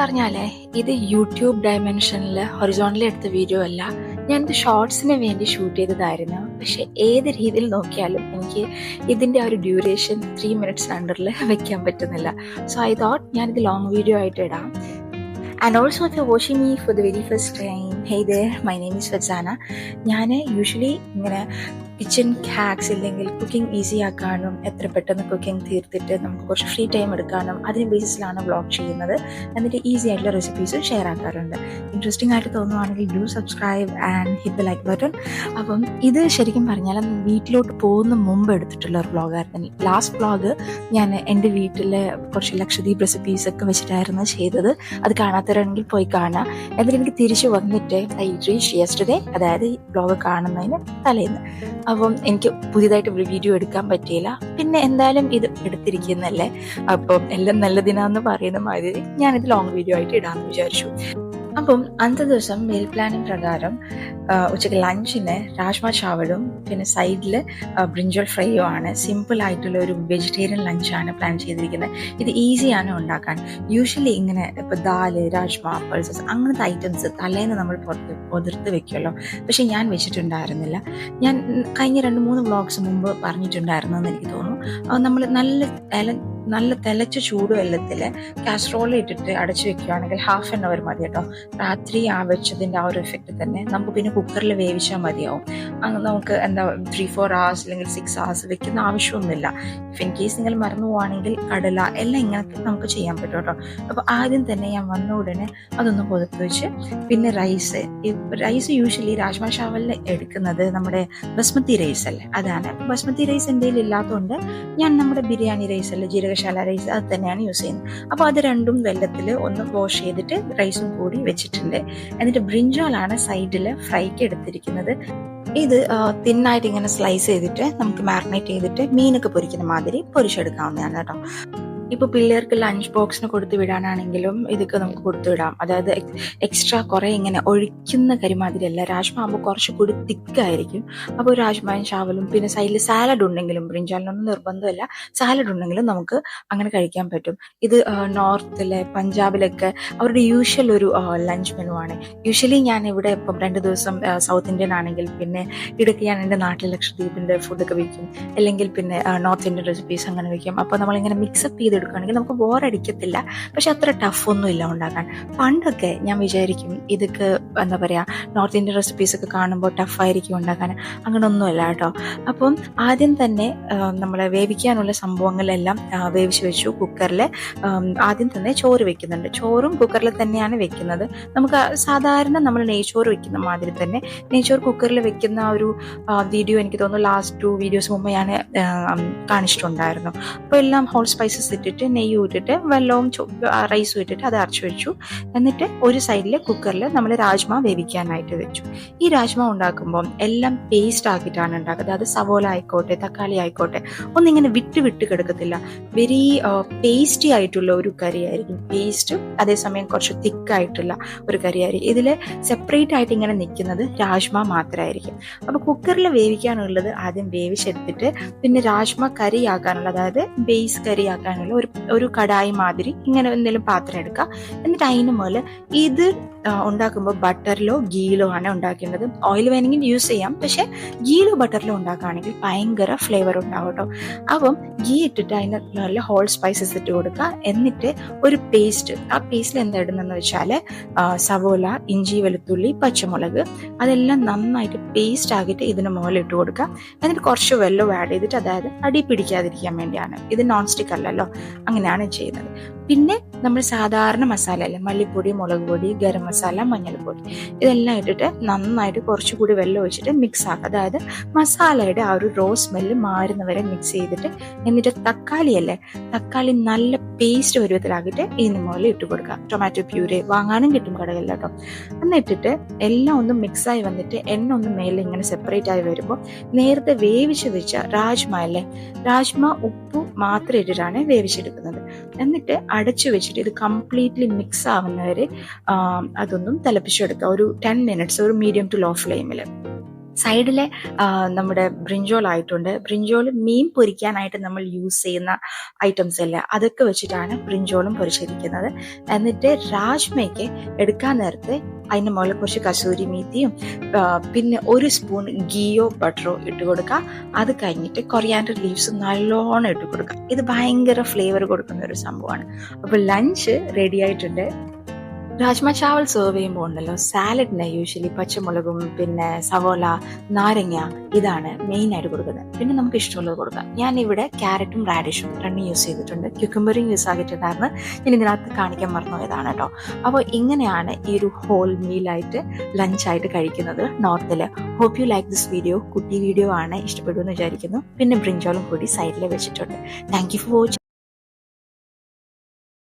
പറഞ്ഞാലേ ഇത് YouTube ഡയമെൻഷനിൽ horizontally എടുത്ത വീഡിയോ അല്ല. ഞാനിത് ഷോർട്സിന് വേണ്ടി ഷൂട്ട് ചെയ്തതായിരുന്നു. പക്ഷെ ഏത് രീതിയിൽ നോക്കിയാലും എനിക്ക് ഇതിൻ്റെ ആ ഒരു ഡ്യൂറേഷൻ 3 minutes അണ്ടറിൽ വെക്കാൻ പറ്റുന്നില്ല. സോ ഐ തോട്ട് ഞാനിത് ലോങ് വീഡിയോ ആയിട്ട് ഇടാം. And also if you're watching me for the very first time, hey there, my name is Farzana. ഞാൻ യൂഷ്വലി ഇങ്ങനെ കിച്ചൺ ഹാക്സ് ഇല്ലെങ്കിൽ കുക്കിംഗ് ഈസി ആക്കാനും എത്ര പെട്ടെന്ന് കുക്കിംഗ് തീർത്തിട്ട് നമുക്ക് കുറച്ച് ഫ്രീ ടൈം എടുക്കാനും അതിന് ബേസിസിലാണ് വ്ളോഗ് ചെയ്യുന്നത്. എന്നിട്ട് ഈസി ആയിട്ടുള്ള റെസിപ്പീസും ഷെയർ ആക്കാറുണ്ട്. ഇൻട്രസ്റ്റിംഗ് ആയിട്ട് തോന്നുവാണെങ്കിൽ do subscribe and hit the like button. അപ്പം ഇത് ശരിക്കും പറഞ്ഞാൽ വീട്ടിലോട്ട് പോകുന്ന മുമ്പ് എടുത്തിട്ടുള്ള ഒരു വ്ളോഗായിരുന്നു. ലാസ്റ്റ് വ്ളോഗ് ഞാൻ എൻ്റെ വീട്ടിലെ കുറച്ച് ലക്ഷദ്വീപ് റെസിപ്പീസൊക്കെ വെച്ചിട്ടായിരുന്നു ചെയ്തത്. അത് കാണാത്തവരാണെങ്കിൽ പോയി കാണാം. എന്നിട്ട് എനിക്ക് തിരിച്ചു വന്നിട്ട് ഐ റീച്ച് യെസ്റ്റർഡേ, അതായത് ഈ വ്ളോഗ് കാണുന്നതിന് തലേന്ന്. അപ്പം എനിക്ക് പുതിയതായിട്ട് വീഡിയോ എടുക്കാൻ പറ്റിയില്ല. പിന്നെ എന്തായാലും ഇത് എടുത്തിരിക്കുന്നല്ലേ, അപ്പം എല്ലാം നല്ലതിനാന്ന് പറയുന്ന മാതിരി ഞാനിത് ലോങ് വീഡിയോ ആയിട്ട് ഇടാമെന്ന് വിചാരിച്ചു. അപ്പം അന്നത്തെ ദിവസം മീൽ പ്ലാനിങ് പ്രകാരം ഉച്ചയ്ക്ക് ലഞ്ചിന് രാജ്മ ചാവലും പിന്നെ സൈഡിൽ ബ്രിഞ്ചൽ ഫ്രൈയും ആണ്. സിമ്പിൾ ആയിട്ടുള്ള ഒരു വെജിറ്റേറിയൻ ലഞ്ചാണ് പ്ലാൻ ചെയ്തിരിക്കുന്നത്. ഇത് ഈസിയാണ് ഉണ്ടാക്കാൻ. യൂഷ്വലി ഇങ്ങനെ ഇപ്പോൾ ദാല്, രാജ്മ, പൾസസ് അങ്ങനത്തെ ഐറ്റംസ് തലേന്ന് നമ്മൾ പുതിർത്ത് വെക്കുമല്ലോ. പക്ഷെ ഞാൻ വെച്ചിട്ടുണ്ടായിരുന്നില്ല. ഞാൻ കഴിഞ്ഞ 2-3 വ്ളോഗ്സ് മുമ്പ് പറഞ്ഞിട്ടുണ്ടായിരുന്നു എന്ന് എനിക്ക് തോന്നുന്നു. നമ്മൾ നല്ല തിളച്ച ചൂടുവെള്ളത്തിൽ കാസറോൾ ഇട്ടിട്ട് അടച്ചു വെക്കുകയാണെങ്കിൽ 1/2 hour മതി കേട്ടോ. രാത്രി ആ വെച്ചതിൻ്റെ ആ ഒരു എഫക്റ്റ് തന്നെ നമുക്ക് പിന്നെ കുക്കറിൽ വേവിച്ചാൽ മതിയാവും. നമുക്ക് 3-4 hours അല്ലെങ്കിൽ 6 hours വെക്കുന്ന ആവശ്യമൊന്നുമില്ല. ഇഫ് ഇൻ കേസ് നിങ്ങൾ മറന്നു പോവുകയാണെങ്കിൽ കടല എല്ലാം ഇങ്ങനെ നമുക്ക് ചെയ്യാൻ പറ്റും കേട്ടോ. അപ്പോൾ ആദ്യം തന്നെ ഞാൻ വന്ന ഉടനെ അതൊന്ന് പുതത്ത് വെച്ച് പിന്നെ റൈസ് യൂഷ്വലി രാജ്മ ചാവലിൽ എടുക്കുന്നത് നമ്മുടെ ബസ്മതി റൈസ് അല്ലേ, അതാണ്. ബസ്മതി റൈസ് എൻ്റെ കയ്യിൽ ഇല്ലാത്തതുകൊണ്ട് ഞാൻ നമ്മുടെ ബിരിയാണി റൈസ് അല്ലേ, ജീരകശാല റൈസ്, അത് തന്നെയാണ് യൂസ് ചെയ്യുന്നത്. അപ്പോൾ അത് രണ്ടും വെള്ളത്തിൽ ഒന്ന് വാഷ് ചെയ്തിട്ട് റൈസും കൂടി വെച്ചിട്ടുണ്ട്. എന്നിട്ട് ബ്രിഞ്ചാലാണ് സൈഡിൽ ഫ്രൈക്ക് എടുത്തിരിക്കുന്നത്. ഇത് തിന്നായിട്ട് ഇങ്ങനെ സ്ലൈസ് ചെയ്തിട്ട് നമുക്ക് മാരിനേറ്റ് ചെയ്തിട്ട് മീനൊക്കെ പൊരിക്കുന്ന മാതിരി പൊരിച്ചെടുക്കാവുന്നതാണ് കേട്ടോ. ഇപ്പോൾ പിള്ളേർക്ക് ലഞ്ച് ബോക്സിന് കൊടുത്തു വിടാനാണെങ്കിലും ഇതൊക്കെ നമുക്ക് കൊടുത്തു വിടാം. അതായത് എക്സ്ട്രാ കുറേ ഇങ്ങനെ ഒഴിക്കുന്ന കരിമാതിരിയല്ല. രാജ്മ ആകുമ്പോൾ കുറച്ചുകൂടി തിക്കായിരിക്കും. അപ്പോൾ രാജ്മയും ചാവലും പിന്നെ സൈഡിൽ സാലഡ് ഉണ്ടെങ്കിലും, ബ്രിഞ്ചാലിനൊന്നും നിർബന്ധമില്ല, സാലഡ് ഉണ്ടെങ്കിലും നമുക്ക് അങ്ങനെ കഴിക്കാൻ പറ്റും. ഇത് നോർത്തിലെ പഞ്ചാബിലൊക്കെ അവരുടെ യൂഷ്വൽ ഒരു ലഞ്ച് മെനു ആണ്. യൂഷ്വലി ഞാൻ ഇവിടെ ഇപ്പം 2 ദിവസം സൗത്ത് ഇന്ത്യൻ ആണെങ്കിൽ പിന്നെ ഇടയ്ക്ക് ഞാൻ എൻ്റെ നാട്ടിൽ ലക്ഷദ്വീപിൻ്റെ ഫുഡൊക്കെ വയ്ക്കും, അല്ലെങ്കിൽ പിന്നെ നോർത്ത് ഇന്ത്യൻ റെസിപ്പീസ് അങ്ങനെ വയ്ക്കും. അപ്പോൾ നമ്മളിങ്ങനെ മിക്സപ്പ് ചെയ്തെടുക്കുകയാണെങ്കിൽ നമുക്ക് ബോറടിക്കത്തില്ല. പക്ഷെ അത്ര ടഫൊന്നും ഇല്ല ഉണ്ടാക്കാൻ. പണ്ടൊക്കെ ഞാൻ വിചാരിക്കും ഇതൊക്കെ എന്താ പറയുക, നോർത്ത് ഇന്ത്യൻ റെസിപ്പീസൊക്കെ കാണുമ്പോൾ ടഫായിരിക്കും ഉണ്ടാക്കാൻ. അങ്ങനെയൊന്നുമല്ല കേട്ടോ. അപ്പം ആദ്യം തന്നെ നമ്മൾ വേവിക്കാനുള്ള സംഭവങ്ങളെല്ലാം വേവിച്ച് വെച്ചു കുക്കറിൽ. ആദ്യം തന്നെ ചോറ് വെക്കുന്നുണ്ട്. ചോറും കുക്കറിൽ തന്നെയാണ് വെക്കുന്നത്. നമുക്ക് സാധാരണ നമ്മൾ നെയ്ച്ചോറ് വെക്കുന്ന മാതിരി തന്നെ നെയ്ച്ചോറ് കുക്കറിൽ വെക്കുന്ന ഒരു വീഡിയോ എനിക്ക് തോന്നുന്നു ലാസ്റ്റ് 2 വീഡിയോസ് മുമ്പ് ഞാൻ കാണിച്ചിട്ടുണ്ടായിരുന്നു. അപ്പോൾ എല്ലാം ഹോൾ സ്പൈസസ് ഇട്ടിട്ട് നെയ്യ് ഇട്ടിട്ട് വെള്ളവും റൈസും ഇട്ടിട്ട് അത് അരച്ചു വെച്ചു. എന്നിട്ട് ഒരു സൈഡിൽ കുക്കറിൽ നമ്മൾ രാജ്മ വേവിക്കാനായിട്ട് വെച്ചു. ഈ രാജ്മ ഉണ്ടാക്കുമ്പോൾ എല്ലാം പേസ്റ്റ് ആക്കിയിട്ടാണ് ഉണ്ടാക്കുന്നത്. അത് സവോള ആയിക്കോട്ടെ, തക്കാളി ആയിക്കോട്ടെ, ഒന്നിങ്ങനെ വിട്ട് കിടക്കത്തില്ല. വെരി പേസ്റ്റി ആയിട്ടുള്ള ഒരു കറിയായിരിക്കും. പേസ്റ്റും അതേസമയം കുറച്ച് തിക്കായിട്ടുള്ള ഒരു കറിയായിരിക്കും. ഇതിൽ സെപ്പറേറ്റ് ആയിട്ട് ഇങ്ങനെ നിൽക്കുന്നത് രാജ്മ മാത്രമായിരിക്കും. അപ്പോൾ കുക്കറിൽ വേവിക്കാനുള്ളത് ആദ്യം വേവിച്ചെടുത്തിട്ട് പിന്നെ രാജ്മ കറിയാക്കാനുള്ള, അതായത് ബേസ് കറിയാക്കാനുള്ള ഒരു കടായി മാതിരി ഇങ്ങനെ എന്തെങ്കിലും പാത്രം എടുക്കുക. എന്നിട്ട് അതിന് മുകളിൽ ഇത് ഉണ്ടാക്കുമ്പോൾ ബട്ടറിലോ ഗീയിലോ ആണ് ഉണ്ടാക്കേണ്ടത്. ഓയിൽ വേണമെങ്കിൽ യൂസ് ചെയ്യാം, പക്ഷെ ഗീയിലോ ബട്ടറിലോ ഉണ്ടാക്കുകയാണെങ്കിൽ ഭയങ്കര ഫ്ലേവർ ഉണ്ടാവും കേട്ടോ. അപ്പം ഗീ ഇട്ടിട്ട് അതിന് നല്ല ഹോൾ സ്പൈസസ് ഇട്ട് കൊടുക്കുക. എന്നിട്ട് ഒരു പേസ്റ്റ്, ആ പേസ്റ്റിൽ എന്താ ഇടുന്നതെന്ന് വെച്ചാൽ സവോള, ഇഞ്ചി, വെളുത്തുള്ളി, പച്ചമുളക്, അതെല്ലാം നന്നായിട്ട് പേസ്റ്റ് ആക്കിയിട്ട് ഇതിന് മുകളിൽ ഇട്ട് കൊടുക്കുക. എന്നിട്ട് കുറച്ച് വെള്ളം ആഡ് ചെയ്തിട്ട്, അതായത് അടി പിടിക്കാതിരിക്കാൻ വേണ്ടിയാണ്. ഇത് നോൺ സ്റ്റിക്ക് അല്ലല്ലോ, അങ്ങനെയാണ് ചെയ്യുന്നത്. പിന്നെ നമ്മൾ സാധാരണ മസാല അല്ലേ, മല്ലിപ്പൊടി, മുളക് പൊടി, ഗരം മസാല, മഞ്ഞൾപ്പൊടി, ഇതെല്ലാം ഇട്ടിട്ട് നന്നായിട്ട് കുറച്ചുകൂടി വെള്ളം ഒഴിച്ചിട്ട് മിക്സ് ആക്കുക. അതായത് മസാലയുടെ ആ ഒരു റോ സ്മെല്ല് മാറുന്നവരെ മിക്സ് ചെയ്തിട്ട്, എന്നിട്ട് തക്കാളി നല്ല പേസ്റ്റ് പരുവത്തിലാക്കിയിട്ട് ഇതിന് മുകളിൽ ഇട്ട് കൊടുക്കുക. ടൊമാറ്റോ പ്യൂരെ വാങ്ങാനും കിട്ടും കടകളിൽ കേട്ടോ. എന്നിട്ടിട്ട് എല്ലാം ഒന്ന് മിക്സായി വന്നിട്ട് എണ്ണ ഒന്ന് മേലെ ഇങ്ങനെ സെപ്പറേറ്റ് ആയി വരുമ്പോൾ നേരത്തെ വേവിച്ച് വെച്ച രാജ്മ ഉപ്പ് മാത്രം ഇട്ടിട്ടാണ് വേവിച്ചെടുക്കുന്നത്. എന്നിട്ട് അടച്ചു വെച്ചിട്ട് ഇത് കംപ്ലീറ്റ്ലി മിക്സ് ആവുന്നവരെ അതൊന്നും തിളപ്പിച്ചെടുക്കുക. ഒരു 10 minutes, ഒരു മീഡിയം ടു ലോ ഫ്ലെയിമിൽ. സൈഡിലെ നമ്മുടെ ബ്രിഞ്ചോൾ ആയിട്ടുണ്ട്. ബ്രിഞ്ചോൾ മീൻ പൊരിക്കാനായിട്ട് നമ്മൾ യൂസ് ചെയ്യുന്ന ഐറ്റംസ് അല്ലേ, അതൊക്കെ വെച്ചിട്ടാണ് ബ്രിഞ്ചോളും പൊരിച്ചിരിക്കുന്നത്. എന്നിട്ട് രാജ്മയ്ക്ക് എടുക്കാൻ നേരത്തെ അതിൻ്റെ മുകളിൽ കുറച്ച് കസൂരി മീത്തിയും പിന്നെ 1 സ്പൂൺ ഗീയോ ബട്ടറോ ഇട്ട് കൊടുക്കുക. അത് കഴിഞ്ഞിട്ട് കൊറിയാൻഡർ ലീവ്സ് നല്ലോണം ഇട്ട് കൊടുക്കുക. ഇത് ഭയങ്കര ഫ്ലേവർ കൊടുക്കുന്ന ഒരു സംഭവമാണ്. അപ്പോൾ ലഞ്ച് റെഡി ആയിട്ടുണ്ട്. രാജ്മ ചാവൽ സെർവ് ചെയ്യുമ്പോൾ ഉണ്ടല്ലോ, സാലഡിന് യൂഷ്വലി പച്ചമുളകും പിന്നെ സവോള, നാരങ്ങ ഇതാണ് മെയിൻ ആയിട്ട് കൊടുക്കുന്നത്. പിന്നെ നമുക്ക് ഇഷ്ടമുള്ളത് കൊടുക്കാം. ഞാൻ ഇവിടെ ക്യാരറ്റും റാഡിഷും രണ്ടും യൂസ് ചെയ്തിട്ടുണ്ട്. ക്യുക്കുംബറും യൂസ് ആക്കിയിട്ടുണ്ടായിരുന്നു. ഞാൻ ഇതിനകത്ത് കാണിക്കാൻ മറന്നുപോയതാണ് കേട്ടോ. അപ്പോൾ ഇങ്ങനെയാണ് ഈ ഒരു ഹോൾ മീലായിട്ട് ലഞ്ചായിട്ട് കഴിക്കുന്നത് നോർത്തിൽ. Hope you like this video. കുട്ടി വീഡിയോ ആണ്, ഇഷ്ടപ്പെടുമെന്ന് വിചാരിക്കുന്നു. പിന്നെ ബ്രിഞ്ചോളും കൂടി സൈഡിൽ വെച്ചിട്ടുണ്ട്. Thank you for watching.